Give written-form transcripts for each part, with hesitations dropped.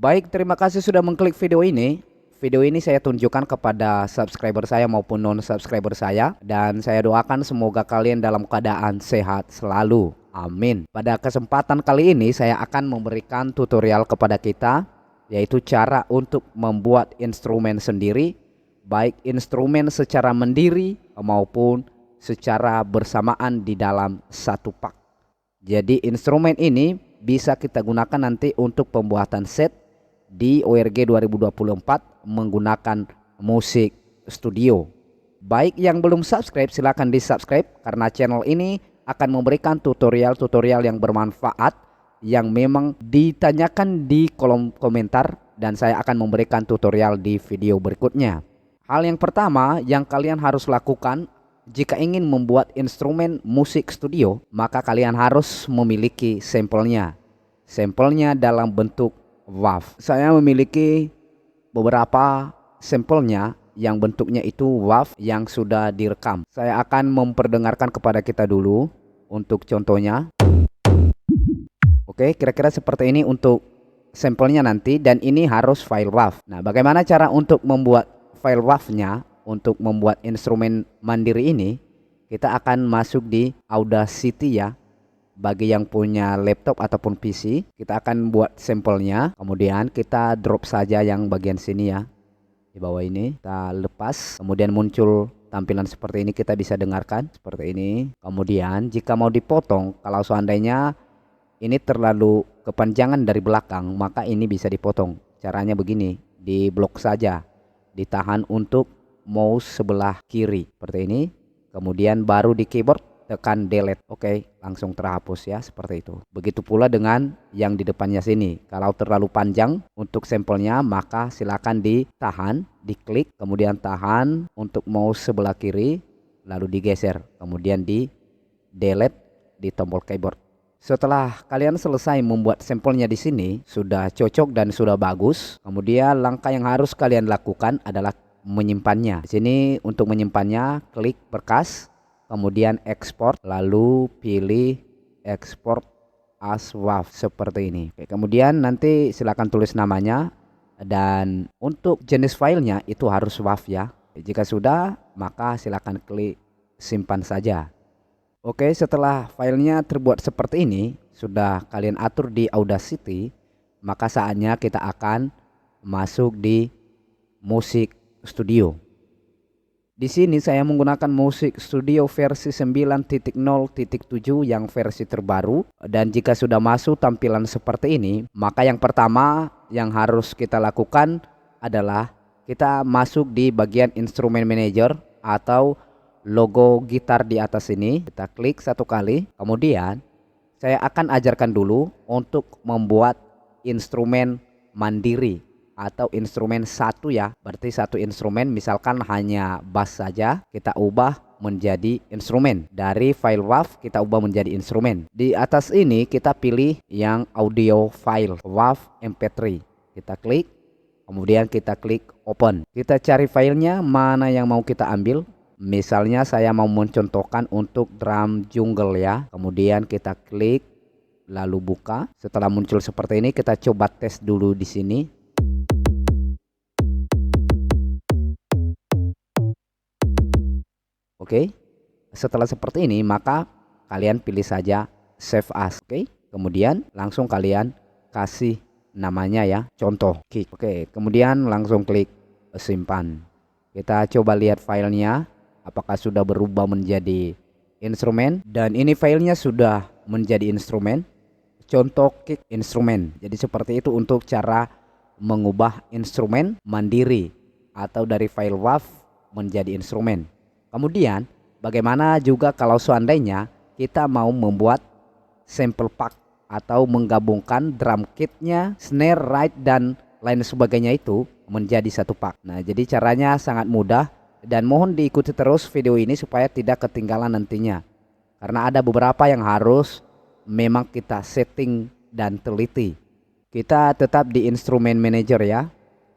Baik, terima kasih sudah mengklik video ini. Video ini saya tunjukkan kepada subscriber saya maupun non-subscriber saya, dan saya doakan semoga kalian dalam keadaan sehat selalu. Amin. Pada kesempatan kali ini saya akan memberikan tutorial kepada kita, yaitu cara untuk membuat instrumen sendiri, baik instrumen secara mandiri maupun secara bersamaan di dalam satu pak. Jadi instrumen ini bisa kita gunakan nanti untuk pembuatan set di ORG 2024 menggunakan musik studio. Baik yang belum subscribe silahkan di subscribe, karena channel ini akan memberikan tutorial-tutorial yang bermanfaat yang memang ditanyakan di kolom komentar, dan saya akan memberikan tutorial di video berikutnya. Hal yang pertama yang kalian harus lakukan jika ingin membuat instrumen musik studio, maka kalian harus memiliki sampelnya. Sampelnya dalam bentuk WAV. Saya memiliki beberapa sampelnya yang bentuknya itu WAV yang sudah direkam. Saya akan memperdengarkan kepada kita dulu untuk contohnya. Oke, kira-kira seperti ini untuk sampelnya nanti, dan ini harus file WAV. Nah, bagaimana cara untuk membuat file WAV-nya untuk membuat instrumen mandiri ini? Kita akan masuk di Audacity ya. Bagi yang punya laptop ataupun PC, kita akan buat sampelnya, kemudian kita drop saja yang bagian sini ya, di bawah ini kita lepas, kemudian muncul tampilan seperti ini. Kita bisa dengarkan seperti ini. Kemudian jika mau dipotong, kalau seandainya ini terlalu kepanjangan dari belakang, maka ini bisa dipotong. Caranya begini, di blok saja, ditahan untuk mouse sebelah kiri seperti ini, kemudian baru di keyboard tekan delete. Oke, langsung terhapus ya, seperti itu. Begitu pula dengan yang di depannya sini. Kalau terlalu panjang untuk sampelnya, maka silakan ditahan, diklik, kemudian tahan untuk mouse sebelah kiri, lalu digeser, kemudian di delete di tombol keyboard. Setelah kalian selesai membuat sampelnya di sini, sudah cocok dan sudah bagus, kemudian langkah yang harus kalian lakukan adalah menyimpannya. Di sini untuk menyimpannya, klik berkas, kemudian ekspor, lalu pilih ekspor as WAV seperti ini. Oke, kemudian nanti silakan tulis namanya, dan untuk jenis filenya itu harus WAV ya. Jika sudah, maka silakan klik simpan saja. Oke, setelah filenya terbuat seperti ini, sudah kalian atur di Audacity, maka saatnya kita akan masuk di musik studio. Di sini saya menggunakan musik studio versi 9.0.7 yang versi terbaru, dan jika sudah masuk tampilan seperti ini, maka yang pertama yang harus kita lakukan adalah kita masuk di bagian instrumen manager atau logo gitar di atas ini. Kita klik satu kali, kemudian saya akan ajarkan dulu untuk membuat instrumen mandiri atau instrumen satu ya. Berarti satu instrumen, misalkan hanya bass saja, kita ubah menjadi instrumen. Dari file WAV kita ubah menjadi instrumen. Di atas ini kita pilih yang audio file WAV MP3. Kita klik, kemudian kita klik open. Kita cari filenya mana yang mau kita ambil. Misalnya saya mau mencontohkan untuk drum jungle ya. Kemudian kita klik, lalu buka. Setelah muncul seperti ini, kita coba tes dulu di sini. Oke, setelah seperti ini, maka kalian pilih saja save as. Oke, kemudian langsung kalian kasih namanya ya, contoh kick. Oke, kemudian langsung klik simpan. Kita coba lihat filenya apakah sudah berubah menjadi instrumen, dan ini filenya sudah menjadi instrumen, contoh kick instrumen. Jadi seperti itu untuk cara mengubah instrumen mandiri atau dari file WAV menjadi instrumen. Kemudian bagaimana juga kalau seandainya kita mau membuat sample pack atau menggabungkan drum kitnya, snare, ride, dan lain sebagainya itu menjadi satu pack. Nah, jadi caranya sangat mudah, dan mohon diikuti terus video ini supaya tidak ketinggalan nantinya, karena ada beberapa yang harus memang kita setting dan teliti. Kita tetap di instrumen manager ya.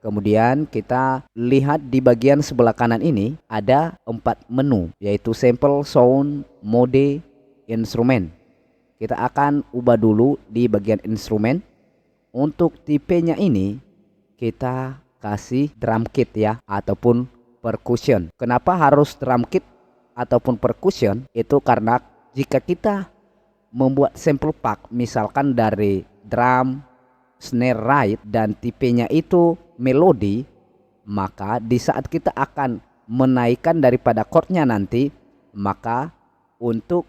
Kemudian kita lihat di bagian sebelah kanan ini ada 4 menu, yaitu sample, sound, mode, instrumen. Kita akan ubah dulu di bagian instrumen. Untuk tipenya ini kita kasih drum kit ya, ataupun percussion. Kenapa harus drum kit ataupun percussion? Itu karena jika kita membuat sample pack misalkan dari drum, snare ride, dan tipenya itu melodi, maka di saat kita akan menaikkan daripada chordnya nanti, maka untuk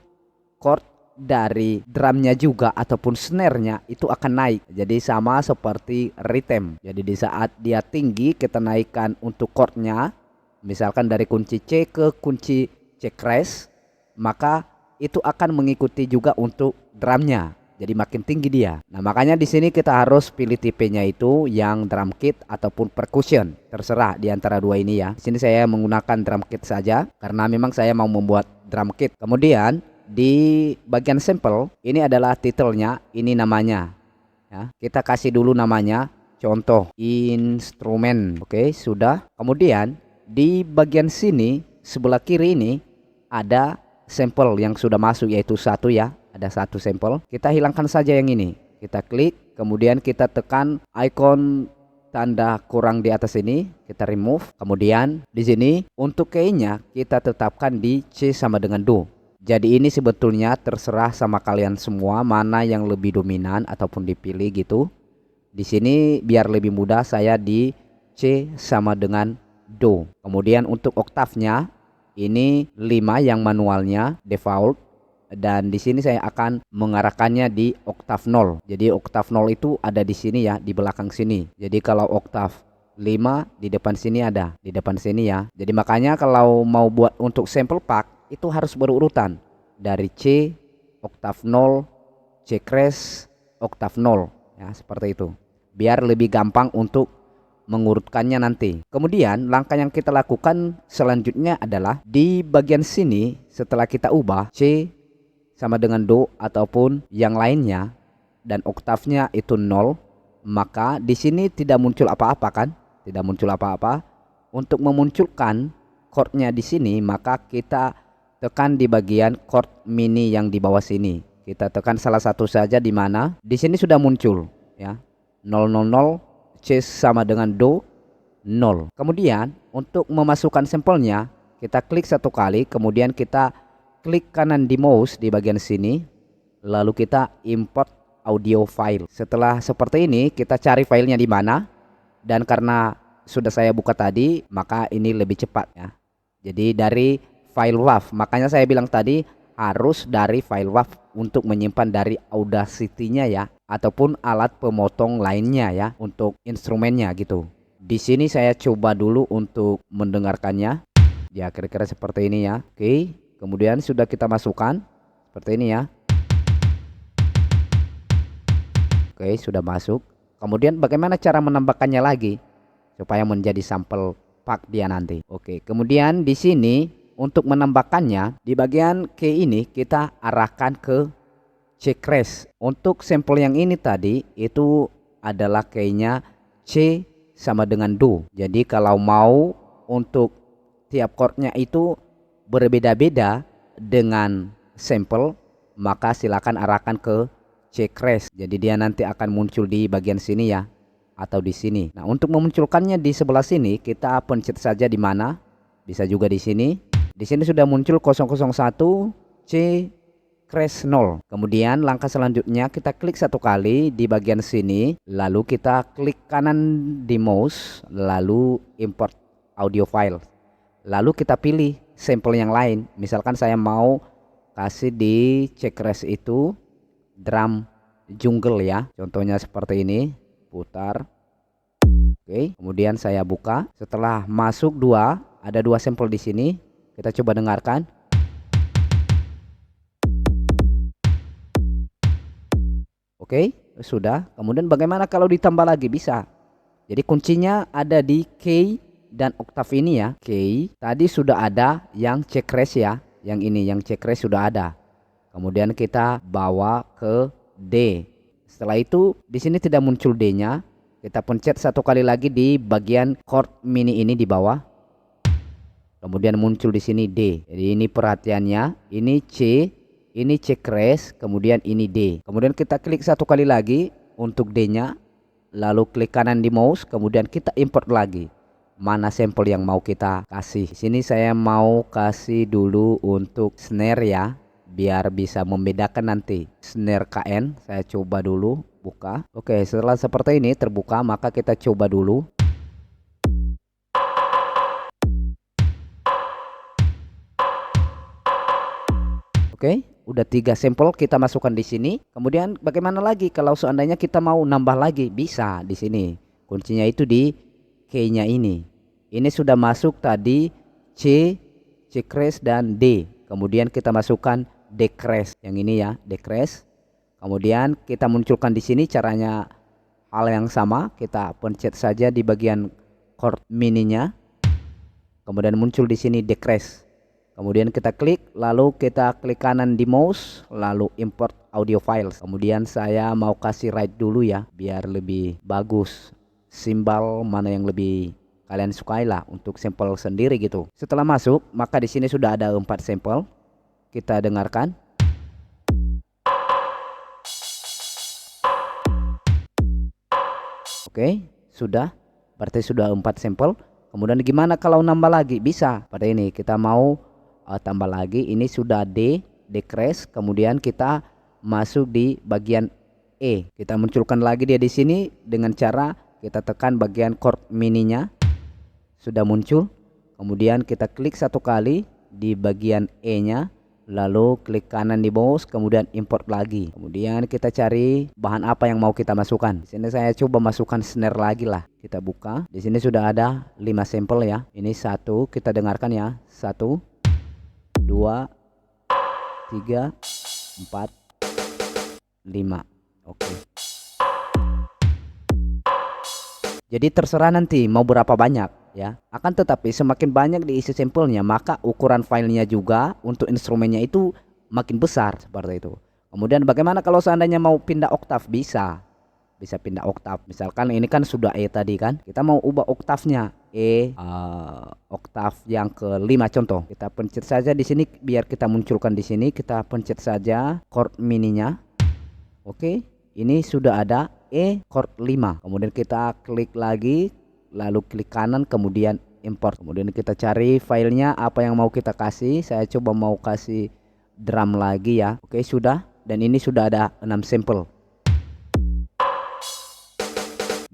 chord dari drumnya juga ataupun snare-nya itu akan naik. Jadi sama seperti rhythm. Jadi di saat dia tinggi kita naikkan untuk chordnya, misalkan dari kunci C ke kunci C crash, maka itu akan mengikuti juga untuk drumnya. Jadi makin tinggi dia. Nah, makanya di sini kita harus pilih tipenya itu yang drum kit ataupun percussion. Terserah di antara dua ini ya. Di sini saya menggunakan drum kit saja karena memang saya mau membuat drum kit. Kemudian di bagian sampel ini adalah titelnya, ini namanya ya. Kita kasih dulu namanya, contoh instrumen. Oke, sudah. Kemudian di bagian sini sebelah kiri ini ada sampel yang sudah masuk, yaitu satu ya. Ada satu sampel. Kita hilangkan saja yang ini. Kita klik, kemudian kita tekan icon tanda kurang di atas ini, kita remove. Kemudian di sini untuk key-nya kita tetapkan di C sama dengan Do. Jadi ini sebetulnya terserah sama kalian semua mana yang lebih dominan ataupun dipilih gitu. Di sini biar lebih mudah saya di C sama dengan Do. Kemudian untuk oktavnya ini 5 yang manualnya default, dan di sini saya akan mengarahkannya di oktav 0. Jadi oktav 0 itu ada di sini ya, di belakang sini. Jadi kalau oktav 5 di depan sini ada, di depan sini ya. Jadi makanya kalau mau buat untuk sample pack itu harus berurutan dari C, oktav 0, C crash, oktav 0 ya, seperti itu. Biar lebih gampang untuk mengurutkannya nanti. Kemudian langkah yang kita lakukan selanjutnya adalah di bagian sini setelah kita ubah C sama dengan Do ataupun yang lainnya dan oktavnya itu 0, maka di sini tidak muncul apa-apa kan? Tidak muncul apa-apa. Untuk memunculkan chordnya di sini maka kita tekan di bagian chord mini yang di bawah sini. Kita tekan salah satu saja, di mana di sini sudah muncul ya. 000 C sama dengan Do 0. Kemudian untuk memasukkan sampelnya kita klik satu kali, kemudian kita klik kanan di mouse di bagian sini, lalu kita import audio file. Setelah seperti ini kita cari filenya di mana, dan karena sudah saya buka tadi maka ini lebih cepat ya. Jadi dari file WAV, makanya saya bilang tadi harus dari file WAV untuk menyimpan dari Audacity-nya ya, ataupun alat pemotong lainnya ya untuk instrumennya gitu. Di sini saya coba dulu untuk mendengarkannya. Ya kira-kira seperti ini ya. Oke, kemudian sudah kita masukkan seperti ini ya. Oke, sudah masuk. Kemudian bagaimana cara menambahkannya lagi supaya menjadi sampel pack dia nanti. Oke, kemudian di sini untuk menambahkannya di bagian key ini kita arahkan ke C crash. Untuk sampel yang ini tadi itu adalah key-nya C sama dengan Do. Jadi kalau mau untuk tiap chordnya itu berbeda-beda dengan sampel, maka silakan arahkan ke C crash. Jadi dia nanti akan muncul di bagian sini ya, atau di sini. Nah, untuk memunculkannya di sebelah sini kita pencet saja di mana. Bisa juga di sini. Di sini sudah muncul 001 C crash 0. Kemudian langkah selanjutnya kita klik satu kali di bagian sini, lalu kita klik kanan di mouse, lalu import audio file. Lalu kita pilih sampel yang lain. Misalkan saya mau kasih di C crash itu drum jungle ya. Contohnya seperti ini, putar. Oke, kemudian saya buka. Setelah masuk ada dua sampel di sini. Kita coba dengarkan. Oke, sudah. Kemudian bagaimana kalau ditambah lagi? Bisa. Jadi kuncinya ada di key dan oktav ini ya. Key tadi sudah ada yang C crash ya. Yang ini yang C crash sudah ada. Kemudian kita bawa ke D. Setelah itu di sini tidak muncul D-nya. Kita pencet satu kali lagi di bagian chord mini ini di bawah. Kemudian muncul di sini D. Jadi ini perhatiannya, ini C crash, kemudian ini D. Kemudian kita klik satu kali lagi untuk D-nya. lalu klik kanan di mouse, kemudian kita import lagi mana sampel yang mau kita kasih. Di sini saya mau kasih dulu untuk snare ya, biar bisa membedakan nanti snare KN. Saya coba dulu buka. Oke, setelah seperti ini terbuka, maka kita coba dulu. Oke, udah 3 sampel kita masukkan di sini. Kemudian bagaimana lagi kalau seandainya kita mau nambah lagi? Bisa di sini. Kuncinya itu di key-nya ini. Ini sudah masuk tadi C, C crash dan D. Kemudian kita masukkan D crash. Yang ini ya, D crash. Kemudian kita munculkan di sini caranya hal yang sama. Kita pencet saja di bagian chord mininya. Kemudian muncul di sini D crash. Kemudian kita klik, lalu kita klik kanan di mouse, lalu import audio files. Kemudian saya mau kasih right dulu ya, biar lebih bagus. Simbol mana yang lebih kalian sukai lah untuk sampel sendiri gitu. Setelah masuk, maka di sini sudah ada 4 sampel. Kita dengarkan. Oke, sudah. Berarti sudah 4 sampel. Kemudian gimana kalau nambah lagi? Bisa. Pada ini kita mau tambah lagi. Ini sudah D crash. Kemudian kita masuk di bagian E. Kita munculkan lagi dia di sini dengan cara kita tekan bagian chord mininya. Sudah muncul. Kemudian kita klik satu kali di bagian E-nya. Lalu klik kanan di mouse, kemudian import lagi. Kemudian kita cari bahan apa yang mau kita masukkan. Di sini saya coba masukkan snare lagi lah. Kita buka. Di sini sudah ada 5 sampel ya. Ini 1, kita dengarkan ya. 1, 2, 3, 4, 5. Oke. Jadi terserah nanti mau berapa banyak ya. Akan tetapi semakin banyak diisi sampelnya, maka ukuran filenya juga untuk instrumennya itu makin besar seperti itu. Kemudian bagaimana kalau seandainya mau pindah oktav? Bisa pindah oktav. Misalkan ini kan sudah E tadi kan, kita mau ubah oktavnya E oktav yang ke-5 contoh. Kita pencet saja di sini biar kita munculkan di sini. Kita pencet saja chord mininya. Oke, ini sudah ada E chord 5. Kemudian kita klik lagi, lalu klik kanan, kemudian import. Kemudian kita cari filenya apa yang mau kita kasih. Saya coba mau kasih drum lagi ya. Oke, sudah. Dan ini sudah ada 6 sampel.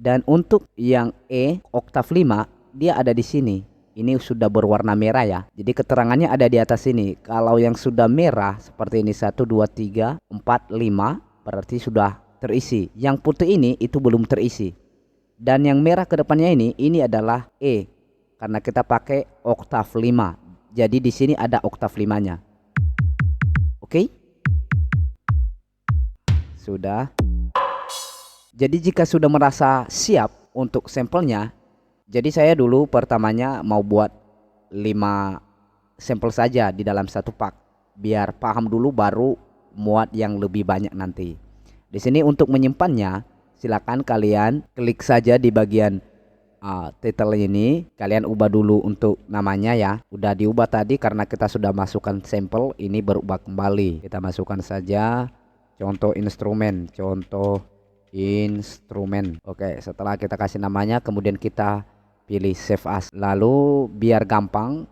Dan untuk yang E oktav 5 dia ada di sini. Ini sudah berwarna merah ya. Jadi keterangannya ada di atas sini. Kalau yang sudah merah seperti ini 1, 2, 3, 4, 5 berarti sudah terisi. Yang putih ini itu belum terisi. Dan yang merah ke depannya ini adalah E karena kita pakai oktav 5. Jadi di sini ada oktav 5-nya. Oke? Sudah. Jadi jika sudah merasa siap untuk sampelnya, jadi saya dulu pertamanya mau buat 5 sampel saja di dalam satu pak, biar paham dulu baru muat yang lebih banyak nanti. Di sini untuk menyimpannya, silakan kalian klik saja di bagian title ini, kalian ubah dulu untuk namanya ya. Udah diubah tadi karena kita sudah masukkan sampel, ini berubah kembali. Kita masukkan saja contoh instrumen, Oke, setelah kita kasih namanya, kemudian kita pilih save as. Lalu biar gampang,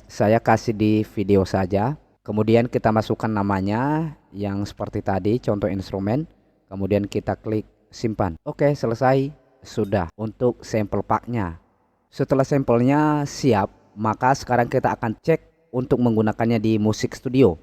saya kasih di video saja. Kemudian kita masukkan namanya yang seperti tadi, contoh instrumen. Kemudian kita klik simpan. Oke, selesai. Sudah untuk sampel paknya. Setelah sampelnya siap, maka sekarang kita akan cek untuk menggunakannya di musik studio.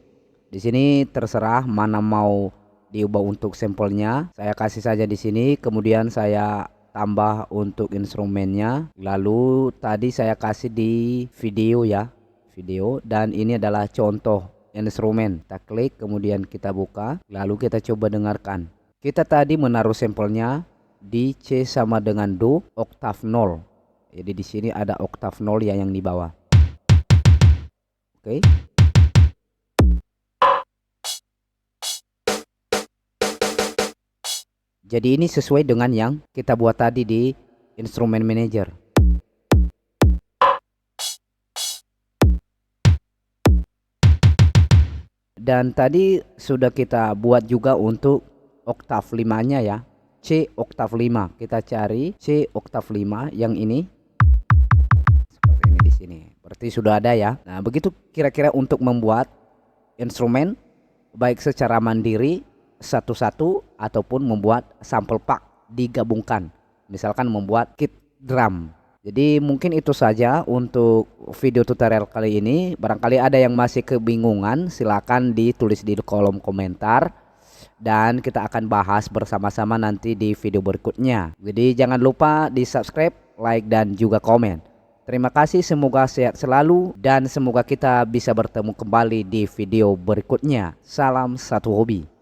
Di sini terserah mana mau diubah untuk sampelnya. Saya kasih saja di sini, kemudian saya tambah untuk instrumennya. Lalu tadi saya kasih di video ya, video, dan ini adalah contoh instrumen. Kita klik, kemudian kita buka, lalu kita coba dengarkan. Kita tadi menaruh sampelnya di C sama dengan Do oktav 0. Jadi di sini ada oktav 0 ya yang di bawah. Oke. Jadi ini sesuai dengan yang kita buat tadi di instrumen manager. Dan tadi sudah kita buat juga untuk oktav 5-nya ya. C oktav 5. Kita cari C oktav 5 yang ini. Seperti ini di sini. Berarti sudah ada ya. Nah, begitu kira-kira untuk membuat instrumen baik secara mandiri satu-satu ataupun membuat sampel part digabungkan. Misalkan membuat kit drum. Jadi mungkin itu saja untuk video tutorial kali ini. Barangkali ada yang masih kebingungan, silakan ditulis di kolom komentar dan kita akan bahas bersama-sama nanti di video berikutnya. Jadi jangan lupa di subscribe, like dan juga komen. Terima kasih, semoga sehat selalu dan semoga kita bisa bertemu kembali di video berikutnya. Salam satu hobi.